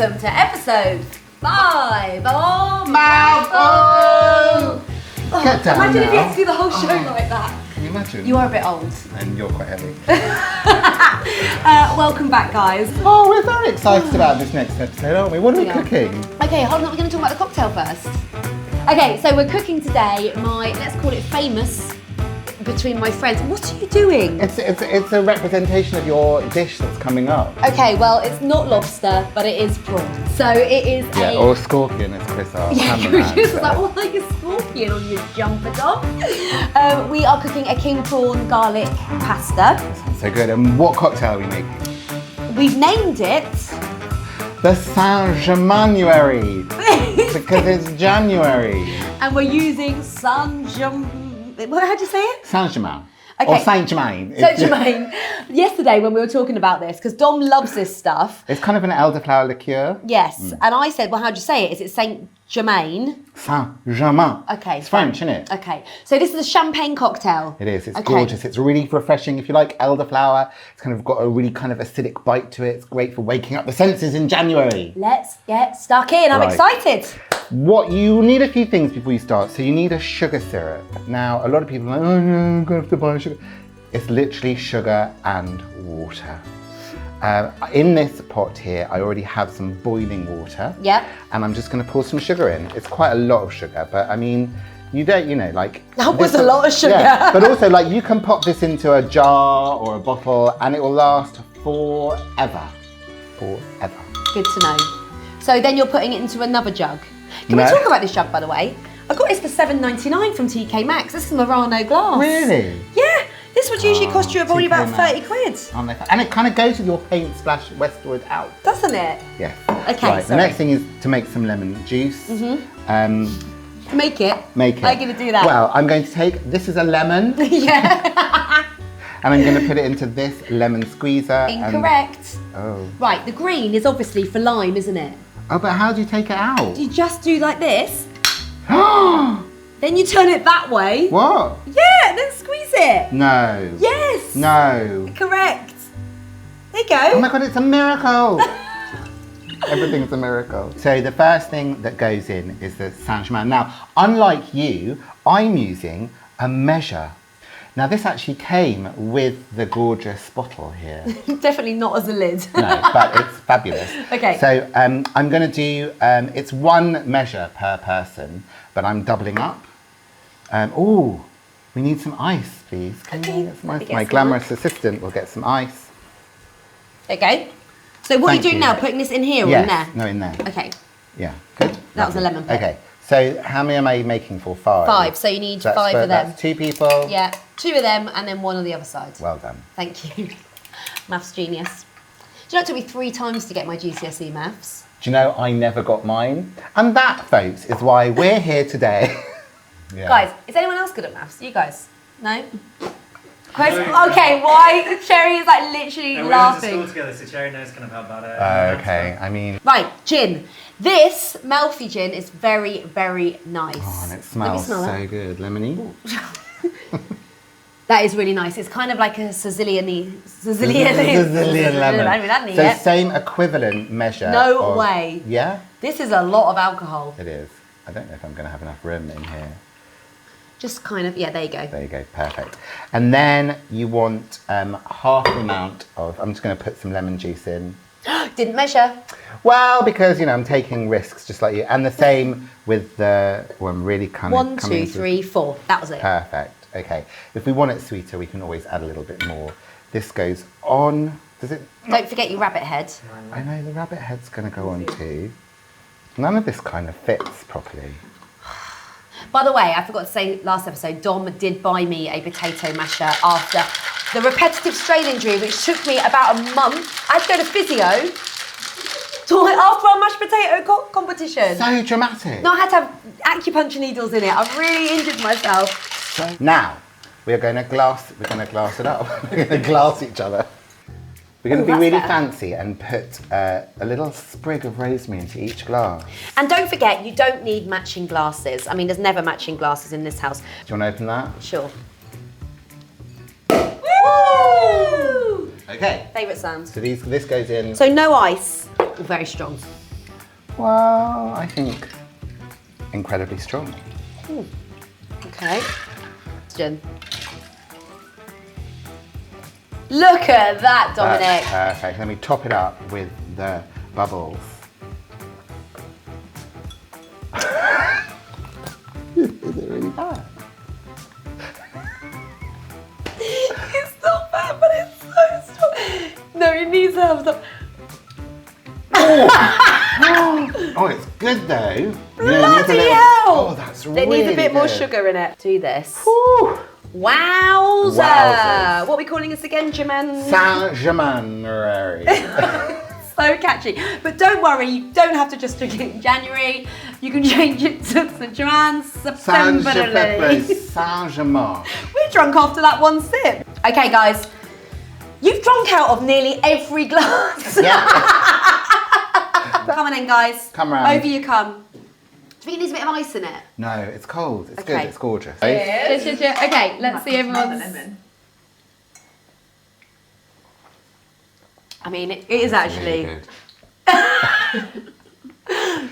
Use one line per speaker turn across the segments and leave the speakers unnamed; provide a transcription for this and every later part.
welcome to episode 5 of
Mouthfull! Get down
imagine
now.
if you had to do the whole show like that.
Can you imagine?
You are a bit old.
And you're quite heavy.
Welcome back, guys.
Oh, we're very excited about this next episode, aren't we? What are we cooking?
Okay, hold on, we're going to talk about the cocktail first. Okay, so we're cooking today my, let's call it famous, between my friends. What are you doing?
It's a representation of your dish that's coming up.
Okay, well, it's not lobster, but it is prawn. So it is
or scorpion, as Chris asked.
Yeah, you were just like, what, like a scorpion on your jumper top? We are cooking a king prawn garlic pasta.
So good. And what cocktail are we making?
We've named it
The St Germainuary, because it's January.
and we're using St Germain. How'd you say it?
Saint Germain.
Okay.
Or St Germain.
St Germain. Yesterday when we were talking about this, because Dom loves this stuff.
It's kind of an elderflower liqueur.
Yes, and I said, well, how'd you say it? Is it St Germain?
Saint Germain.
Okay.
It's French, isn't it?
Okay, so this is a champagne cocktail.
It is. It's gorgeous. It's really refreshing. If you like elderflower, it's kind of got a really kind of acidic bite to it. It's great for waking up the senses in January.
Let's get stuck in. I'm excited.
What you need a few things before you start. So you need a sugar syrup. Now, a lot of people are like, oh no, I'm going to have to buy sugar. It's literally sugar and water. In this pot here, I already have some boiling water.
Yep.
And I'm just going to pour some sugar in. It's quite a lot of sugar, but I mean, you don't, you know, like...
That was a lot of sugar.
Yeah, but also, like, you can pop this into a jar or a bottle and it will last forever. Forever.
Good to know. So then you're putting it into another jug. Can we talk about this jug, by the way? I got this for $7.99 from TK Maxx. This is Murano glass.
Really?
Yeah. This would usually cost you probably about 30 quid.
And it kind of goes with your paint splash westward out.
Doesn't it?
Yes.
Okay,
right, the next thing is to make some lemon juice.
Make it.
Make it.
I'm going to do that.
Well, I'm going to take, this is a lemon.
Yeah.
And I'm going to put it into this then squeezer.
Incorrect.
Oh.
Right, the green is obviously for lime, isn't it?
Oh, but how do you take it out?
You just do like this. Then you turn it that way.
What?
Yeah, then squeeze it.
No.
Yes.
No.
Correct. There you go.
Oh my God, it's a miracle. Everything's a miracle. So the first thing that goes in is the Saint Germain. Now, unlike you, I'm using a measure. Now this actually came with the gorgeous bottle here.
Definitely not as a lid.
No, but it's fabulous.
Okay.
So I'm going to do, it's one measure per person, but I'm doubling up. Oh, we need some ice, please. Can you get some ice? My glamorous assistant will get some ice.
Okay. So what are you doing now? Putting this in here or in there?
No, in there.
Okay.
Yeah, good.
That was a lemon pit.
Okay, so how many am I making for? 5?
5, so you need 5 of them.
That's 2 people.
Yeah, 2 of them and then 1 on the other side.
Well done.
Thank you. Maths genius. Do you know it took me 3 times to get my GCSE maths?
Do you know I never got mine? And that, folks, is why we're here today. Yeah.
Guys, is anyone else good at maths? You guys? No? Chris? Okay, why? Cherry is like literally laughing.
We went to school together, so Cherry knows kind of how about it.
Okay, I mean...
Right, gin. This Malfi gin is very, very nice.
Oh, and it smells so good. Lemony.
That is really nice. It's kind of like a Sicilian lemon.
So same equivalent measure.
No way.
Yeah?
This is a lot of alcohol.
It is. I don't know if I'm going to have enough room in here.
Just kind of, yeah, there you go.
There you go, perfect. And then you want half the amount of, I'm just going to put some lemon juice in.
Didn't measure.
Well, because, you know, I'm taking risks just like you. And the same with the, well, I'm really kind of
1, 2, 3, 4. That was it.
Perfect. Okay. If we want it sweeter, we can always add a little bit more. This goes on. Does it?
Don't forget your rabbit head.
I know, the rabbit head's going to go on too. None of this kind of fits properly.
By the way, I forgot to say last episode, Dom did buy me a potato masher after the repetitive strain injury, which took me about a month. I had to go to physio after our mashed potato competition.
So dramatic.
No, I had to have acupuncture needles in it. I've really injured myself.
So now, we're going to glass it up. We're going to glass each other. We're going to be really fancy and put a little sprig of rosemary into each glass.
And don't forget, you don't need matching glasses. I mean, there's never matching glasses in this house.
Do you want to open that?
Sure.
Woo! Okay.
Favourite sounds.
So this goes in.
So no ice. Very strong.
Well, I think incredibly strong.
Okay. Jen. Look at that, Dominic.
That's perfect. Let me top it up with the bubbles. Is it really bad?
It's not bad, but it's so strong. No, you need to have some.
Oh, it's good though.
Bloody hell!
Oh, that's really
It needs a bit more
good.
sugar in it. Do this.
Whew.
Wowza!
Wowzers.
What are we calling this again, Germain?
St Germain.
So catchy. But don't worry, you don't have to just drink it in January. You can change it to St Germain, September.
Saint Germain.
We're drunk after that one sip. Okay, guys. You've drunk out of nearly every glass.
Yeah.
Come on in, guys.
Come round.
Over you come. Do you think it needs a bit of ice in it?
No, it's cold. It's
Okay.
good. It's gorgeous.
Cheers, cheers, cheers. Okay, let's see everyone's. I mean, it is actually.
Really good.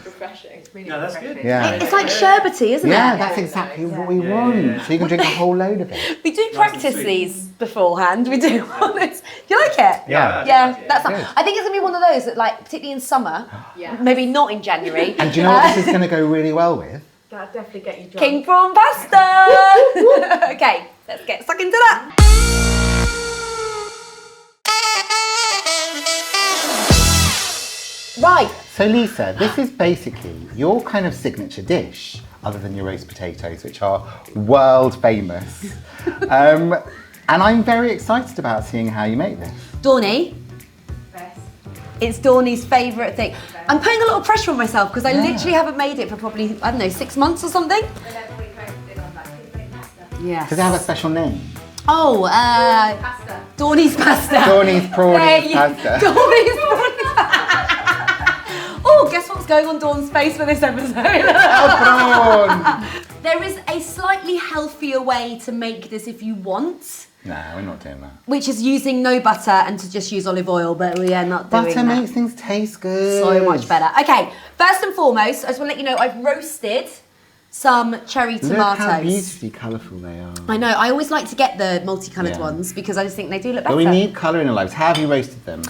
Refreshing. It's really
No, that's
refreshing.
good.
Yeah.
It's like sherbety, isn't
Yeah,
it?
that's exactly what we
Yeah,
want.
yeah.
So you can drink a whole load of it.
We do
and
practice
sweet.
these beforehand. We do on this. Do you like it?
Yeah.
Yeah, that's.
Good.
I think it's gonna be one of those that, like, particularly in summer,
Yeah.
maybe not in January.
And do you know what this is going to go really well with?
That'll definitely get you drunk.
King prawn pasta. Okay, let's get stuck into that. Right.
So Lisa, this is basically your kind of signature dish, other than your roast potatoes, which are world famous. And I'm very excited about seeing how you make this.
Dawny,
Best.
it's Dawny's favourite thing. I'm putting a lot of pressure on myself because I literally haven't made it for probably, I don't know, 6 months or something. Yes.
Does it have a special name?
Oh,
Pasta.
Dawny's pasta.
Dawny's prawnies
Yeah,
pasta.
Dawny's prawnies. Oh, guess what's going on Dawn's face for this episode?
Prawn!
There is a slightly healthier way to make this if you want,
No, we're not doing that.
which is using no butter and to just use olive oil, but we are not doing
Butter
that.
makes things taste good.
So much better. Okay, first and foremost, I just want to let you know I've roasted some cherry
Look how
tomatoes.
beautifully colourful they are.
I know, I always like to get the multicoloured
Yeah.
ones because I just think they do look better.
But we need colour in our lives. How have you roasted them?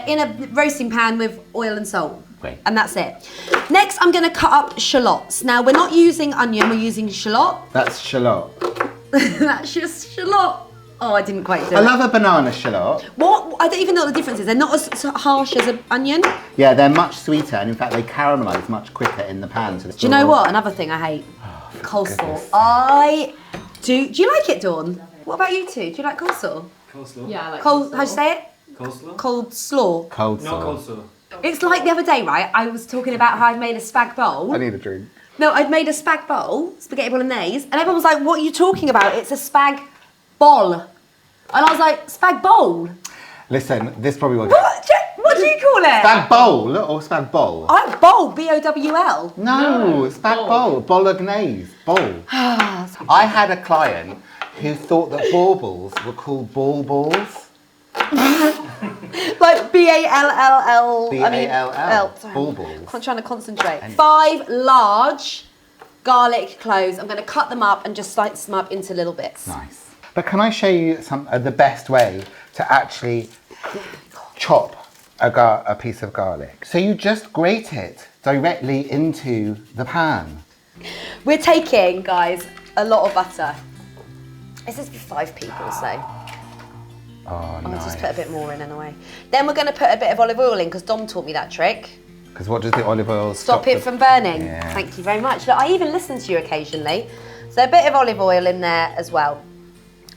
In a roasting pan with oil and salt.
Great.
And that's it. Next, I'm going to cut up shallots. Now, we're not using onion, we're using shallot.
That's shallot.
That's just shallot. Oh, I didn't quite do
I
it.
love a banana shallot.
What? I don't even know what the difference is. They're not as harsh as an onion. Do
Yeah, they're much sweeter, and in fact, they caramelise much quicker in the pan. So
you know what? Another thing I hate. Coleslaw.
goodness.
I do. Do you like it, Dawn? What about you two? Do you like coleslaw?
Coleslaw.
Yeah, I like
How'd you say it?
Coleslaw?
Coleslaw.
Cold
Not
sauce.
coleslaw.
It's like the other day, right? I was talking about how I made a spag bowl.
I need a drink.
No, I'd made a spag bowl, spaghetti bolognese, and everyone was like, what are you talking about? It's a spag bol. And I was like, spag bowl?
Listen, this probably will.
What do you call it?
Spag bowl or spag bowl?
I bowl, B-O-W-L.
No, spag bowl. Bolognese. Bowl. I had a client who thought that baubles were called ball balls.
Like B-A-L-L-L.
B-A-L-L.
Sorry,
Ball balls.
I'm trying to concentrate. 5 large garlic cloves. I'm going to cut them up and just slice them up into little bits.
Nice. But can I show you the best way to actually chop a piece of garlic? So you just grate it directly into the pan.
We're taking, guys, a lot of butter. This is for 5 people, so
Oh,
I'll
nice.
just put a bit more in anyway. Then we're going to put a bit of olive oil in because Dom taught me that trick.
Because what does the olive oil
Stop it from burning.
Yeah.
Thank you very much. Look, I even listen to you occasionally. So a bit of olive oil in there as well.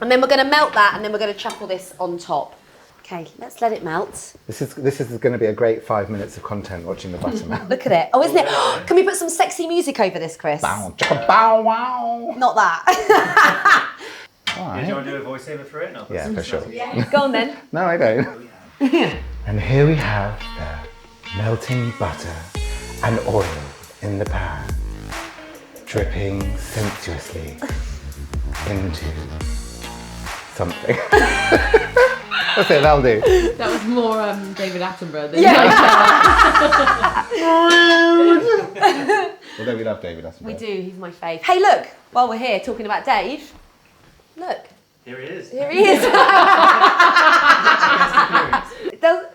And then we're going to melt that and then we're going to chuck all this on top. Okay, let's let it melt.
This is going to be a great 5 minutes of content watching the butter melt.
Look at it. Oh, isn't it? Can we put some sexy music over this, Chris?
Bow, chicka, bow, wow.
Not that.
All
Yeah,
right.
do you want to do a voiceover for it? No,
Yeah, for sure.
Go on then.
No, I don't. And here we have the melting butter and oil in the pan, dripping sensuously into something. That's it, that'll do.
That was more David Attenborough than
Although we love David Attenborough.
We do, he's my fave. Hey, look, while we're here talking about Dave, look.
Here he is.
Here he is.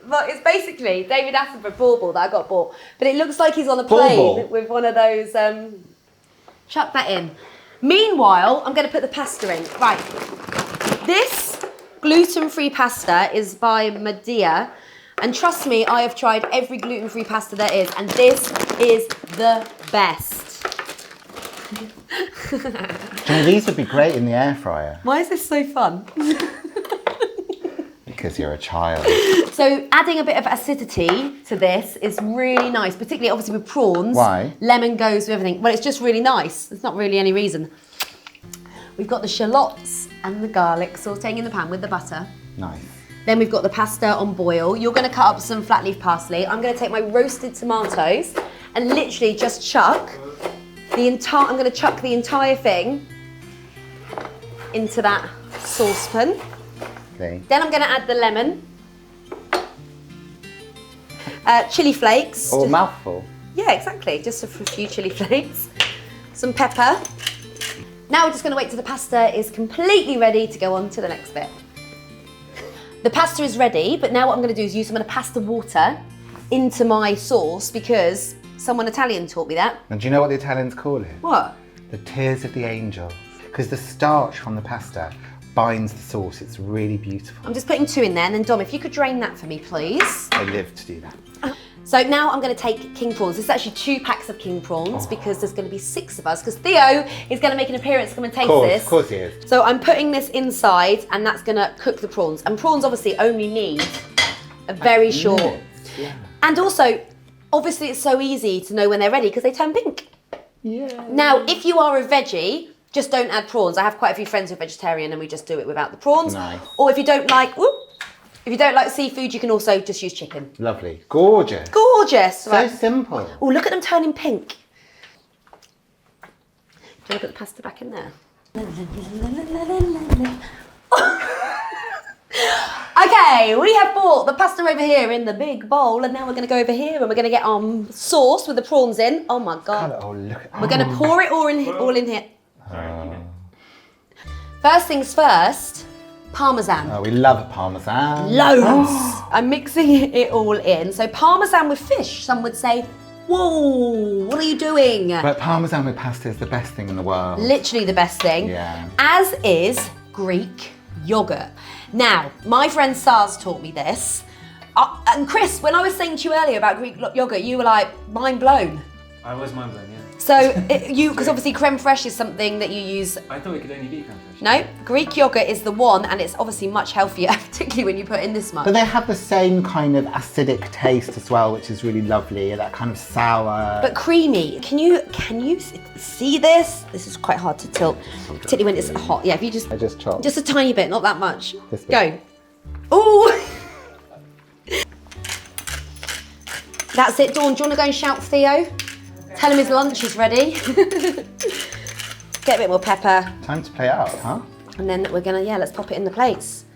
Well, it's basically David Attenborough bauble that I got bought, but it looks like he's on a plane
Bauble?
with one of those. Chuck that in. Meanwhile, I'm going to put the pasta in. Right, this gluten-free pasta is by Medea, and trust me, I have tried every gluten-free pasta there is, and this is the best.
Do you know, these would be great in the air fryer.
Why is this so fun?
Because you're a child.
So adding a bit of acidity to this is really nice, particularly obviously with prawns.
Why?
Lemon goes with everything. Well, it's just really nice. There's not really any reason. We've got the shallots and the garlic sauteing in the pan with the butter.
Nice.
Then we've got the pasta on boil. You're going to cut up some flat leaf parsley. I'm going to take my roasted tomatoes and literally just chuck the entire. I'm going to chuck the entire thing into that saucepan.
Okay.
Then I'm going to add the lemon, chili flakes.
Or mouthful.
Yeah, exactly. Just a few chili flakes, some pepper. Now we're just going to wait till the pasta is completely ready to go on to the next bit. The pasta is ready, but now what I'm going to do is use some of the pasta water into my sauce because someone Italian taught me that.
And do you know what the Italians call it?
What?
The tears of the angels. Because the starch from the pasta binds the sauce. It's really beautiful.
I'm just putting 2 in there, and then Dom, if you could drain that for me, please.
I live to do that.
So now I'm going to take king prawns. This is actually 2 packs of king prawns because there's going to be 6 of us because Theo is going to make an appearance to come and taste this.
Of course he is.
So I'm putting this inside and that's going to cook the prawns. And prawns obviously only need a very short...
Yeah.
And also, obviously it's so easy to know when they're ready because they turn pink.
Yeah.
Now, if you are a veggie, just don't add prawns. I have quite a few friends who are vegetarian and we just do it without the prawns.
Nice.
Or if you don't like seafood, you can also just use chicken.
Lovely. Gorgeous.
Gorgeous.
So
Right.
simple.
Oh, look at them turning pink. Do you want to put the pasta back in there? Okay, we have brought the pasta over here in the big bowl, and now we're going to go over here and we're going to get our sauce with the prawns in. Oh my God.
Oh, look at
We're going to pour it all in here. First things first, Parmesan.
Oh, we love a Parmesan.
Loads. I'm mixing it all in. So Parmesan with fish, some would say, whoa, what are you doing?
But Parmesan with pasta is the best thing in the world.
Literally the best thing.
Yeah.
As is Greek yogurt. Now, my friend Saz taught me this. And Chris, when I was saying to you earlier about Greek yogurt, you were like, mind blown.
I was mind blown, yeah.
So, because obviously creme fraiche is something that you use.
I thought it could only be creme fraiche.
No, Greek yogurt is the one, and it's obviously much healthier, particularly when you put in this much.
But they have the same kind of acidic taste as well, which is really lovely. That kind of sour.
But creamy. Can you see this? This is quite hard to tilt, particularly when it's hot. Yeah, if you just
I just chopped.
just a tiny bit, not that much.
This
Go. Ooh. That's it, Dawn. Do you want to go and shout for Theo? Tell him his lunch is ready. Get a bit more pepper.
Time to play out, huh?
And then we're gonna, let's pop it in the plates.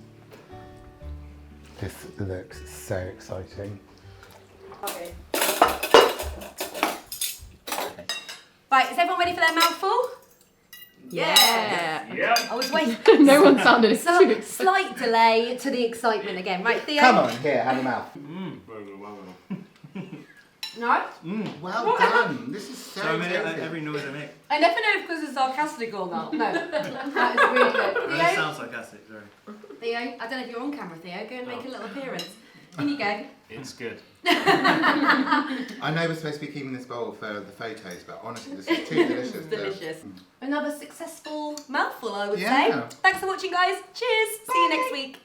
This looks so exciting.
Okay.
Right, is everyone ready for their mouthful?
Yeah.
Yep.
I was waiting.
No one sounded too
Some
excited.
slight delay to the excitement again. Right, Theo?
Come on, here, have a mouth.
No?
Well done. This is so
So I made it like
tasty.
every noise I make.
I never know if because it's sarcastic or not. No. That is really good.
It
Theo?
sounds sarcastic, sorry.
Theo, I don't know if you're on camera, Theo. Go and make a little appearance. In you go.
It's good.
I know we're supposed to be keeping this bowl for the photos, but honestly, this is too delicious.
Delicious. Another successful mouthful, I would
Yeah.
say. Thanks for watching, guys. Cheers. See you next week.